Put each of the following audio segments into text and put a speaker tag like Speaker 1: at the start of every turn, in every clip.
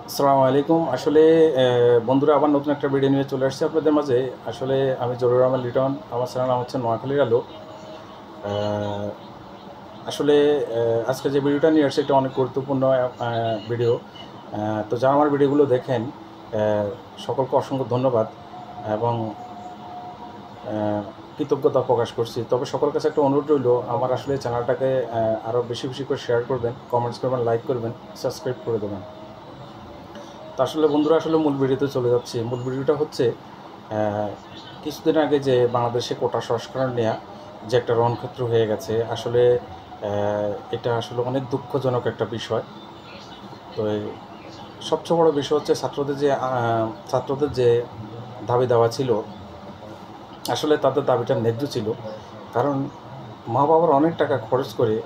Speaker 1: আসসালামু আলাইকুম। আসলে বন্ধুরা আবার নতুন একটা ভিডিও নিয়ে চলে আসছি আপনাদের মাঝে। আসলে আমি জরুর রহমান লিটন, আমার চ্যানেল নাম হচ্ছে নোয়াখালীর আলো। আহ, আসলে আজকে যে ভিডিওটা নিয়ে আসছি এটা অনেক গুরুত্বপূর্ণ ভিডিও। তো যারা আমার ভিডিওগুলো দেখেন সকলকে অসংখ্য ধন্যবাদ এবং কৃতজ্ঞতা প্রকাশ করছি। তবে সকলের কাছে একটা অনুরোধ রইল, আমার আসলে চ্যানেলটাকে আরও বেশি বেশি করে শেয়ার করবেন, কমেন্টস করবেন, লাইক করবেন, সাবস্ক্রাইব করে দেবেন। তো আসলে বন্ধুরা আসলে মূল ভিডিওতে চলে যাচ্ছি। মূল ভিডিওটা হচ্ছে কিছুদিন আগে যে বাংলাদেশে কোটা সংস্করণ নেওয়া যে একটা রণক্ষেত্র হয়ে গেছে, আসলে এটা আসলে অনেক দুঃখজনক একটা বিষয়। তো সবচেয়ে বড় বিষয় হচ্ছে ছাত্রদের যে দাবি দেওয়া ছিল, আসলে তাদের দাবিটা ন্যায্য ছিল। কারণ মা বাবার অনেক টাকা খরচ করে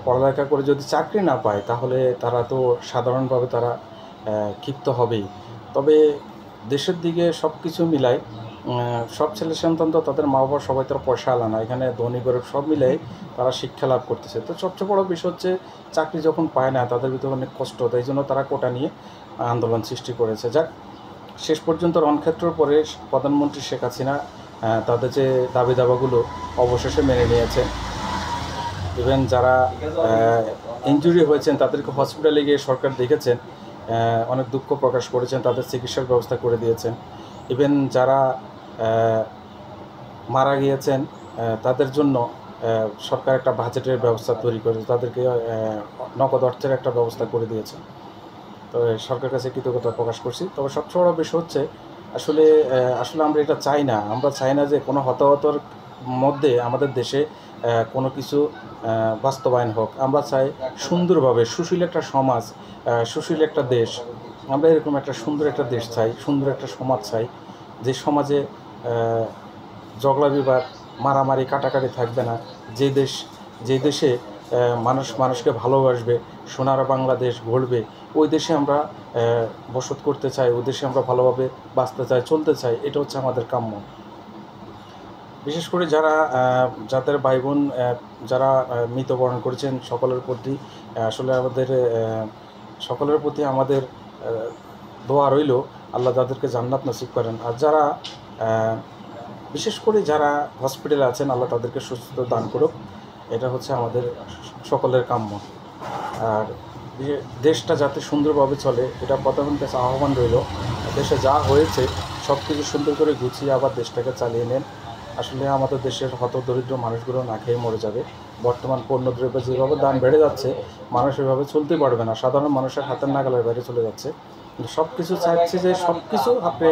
Speaker 1: পড়ালেখা করে যদি চাকরি না পায়, তাহলে তারা তো সাধারণভাবে তারা ক্ষিপ্ত হবেই। তবে দেশের দিকে সব কিছু মিলাই সব ছেলে সন্তান তো তাদের মা বাবার সবাই তারা পয়সা আলা না, এখানে ধনী গরিব সব মিলাই তারা শিক্ষা লাভ করতেছে। তো সবচেয়ে বড় বিষয় হচ্ছে চাকরি যখন পায় না, তাদের ভিতরে অনেক কষ্ট, তাই জন্য তারা কোটা নিয়ে আন্দোলন সৃষ্টি করেছে। যাক, শেষ পর্যন্ত রণক্ষেত্রের পরে প্রধানমন্ত্রী শেখ হাসিনা তাদের যে দাবি দাবাগুলো অবশেষে মেনে নিয়েছে। ইভেন যারা ইনজুরি হয়েছেন তাদেরকে হসপিটালে গিয়ে সরকার দেখেছেন, অনেক দুঃখ প্রকাশ করেছেন, তাদের চিকিৎসার ব্যবস্থা করে দিয়েছেন। ইভেন যারা মারা গিয়েছেন তাদের জন্য সরকার একটা বাজেটের ব্যবস্থা তৈরি করে তাদেরকে নগদ অর্থের একটা ব্যবস্থা করে দিয়েছে। তো সরকারের কাছে কৃতজ্ঞতা প্রকাশ করছি। তবে সবচেয়ে বড় বিষয় হচ্ছে আসলে আসলে আমরা এটা চাই না। আমরা চাই না যে কোনো হতাহতর মধ্যে আমাদের দেশে কোনো কিছু বাস্তবায়ন হোক। আমরা চাই সুন্দরভাবে সুশীল একটা সমাজ, সুশীল একটা দেশ। আমরা এরকম একটা সুন্দর একটা দেশ চাই, সুন্দর একটা সমাজ চাই, যে সমাজে ঝগড়া বিবাদ, মারামারি কাটাকাটি থাকবে না। যে দেশে মানুষ মানুষকে ভালোবাসবে, সোনার বাংলাদেশ গড়বে, ওই দেশে আমরা বসত করতে চাই, ওই দেশে আমরা ভালোভাবে বাঁচতে চাই, চলতে চাই। এটা হচ্ছে আমাদের কাম্য। বিশেষ করে যাদের ভাই বোন যারা মৃত্যুবরণ করেছেন, সকলের প্রতি আসলে সকলের প্রতি আমাদের দোয়া রইল, আল্লাহ যাদেরকে জান্নাত নসিব করেন। আর বিশেষ করে যারা হসপিটালে আছেন, আল্লাহ তাদেরকে সুস্থতা দান করুক। এটা হচ্ছে আমাদের সকলের কাম্য। আর দেশটা যাতে সুন্দরভাবে চলে, এটা প্রধানমন্ত্রীর কাছে আহ্বান রইল। দেশে যা হয়েছে সব কিছু সুন্দর করে গুছিয়ে আবার দেশটাকে চালিয়ে নেন। আসলে আমাদের দেশের হতদরিদ্র মানুষগুলো না খেয়ে মরে যাবে। বর্তমান পণ্যদ্রব্যের যেভাবে দাম বেড়ে যাচ্ছে, মানুষ এভাবে চলতে পারবে না, সাধারণ মানুষের হাতের নাগালের বাইরে চলে যাচ্ছে। সব কিছু চাইছে যে সব কিছু আপনি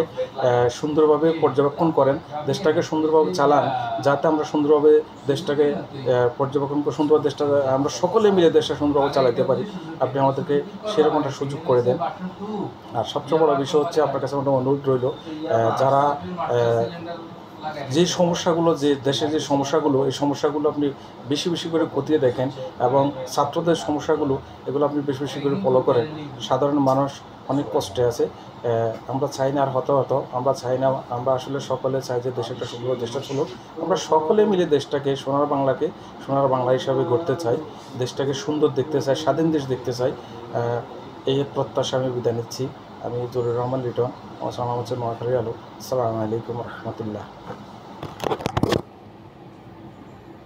Speaker 1: সুন্দরভাবে পর্যবেক্ষণ করেন, দেশটাকে সুন্দরভাবে চালান, যাতে আমরা সুন্দরভাবে দেশটাকে পর্যবেক্ষণ করে সুন্দরভাবে দেশটা আমরা সকলে মিলে দেশটা সুন্দরভাবে চালাতে পারি। আপনি আমাদেরকে সেরকমটা সুযোগ করে দেন। আর সবচেয়ে বড় বিষয় হচ্ছে আপনার কাছে একটা অনুরোধ রইল, যারা যে সমস্যাগুলো, যে দেশের যে সমস্যাগুলো, এই সমস্যাগুলো আপনি বেশি বেশি করে খতিয়ে দেখেন এবং ছাত্রদের সমস্যাগুলো এগুলো আপনি বেশি বেশি করে ফলো করেন। সাধারণ মানুষ অনেক কষ্টে আছে। আমরা চাই না আর হতাহত, আমরা চাই না, আমরা আসলে সকলে চাই যে দেশের একটা সুন্দর দেশটা চলুক। আমরা সকলে মিলে দেশটাকে সোনার বাংলা হিসাবে গড়তে চাই, দেশটাকে সুন্দর দেখতে চাই, স্বাধীন দেশ দেখতে চাই। এই প্রত্যাশা আমি বিদায় নিচ্ছি। আমি জরুর রহমান লিটন, আমার নাম হচ্ছে নোয়াখালীর আলো। আসসালামু আলাইকুম রহমতুল্লাহ।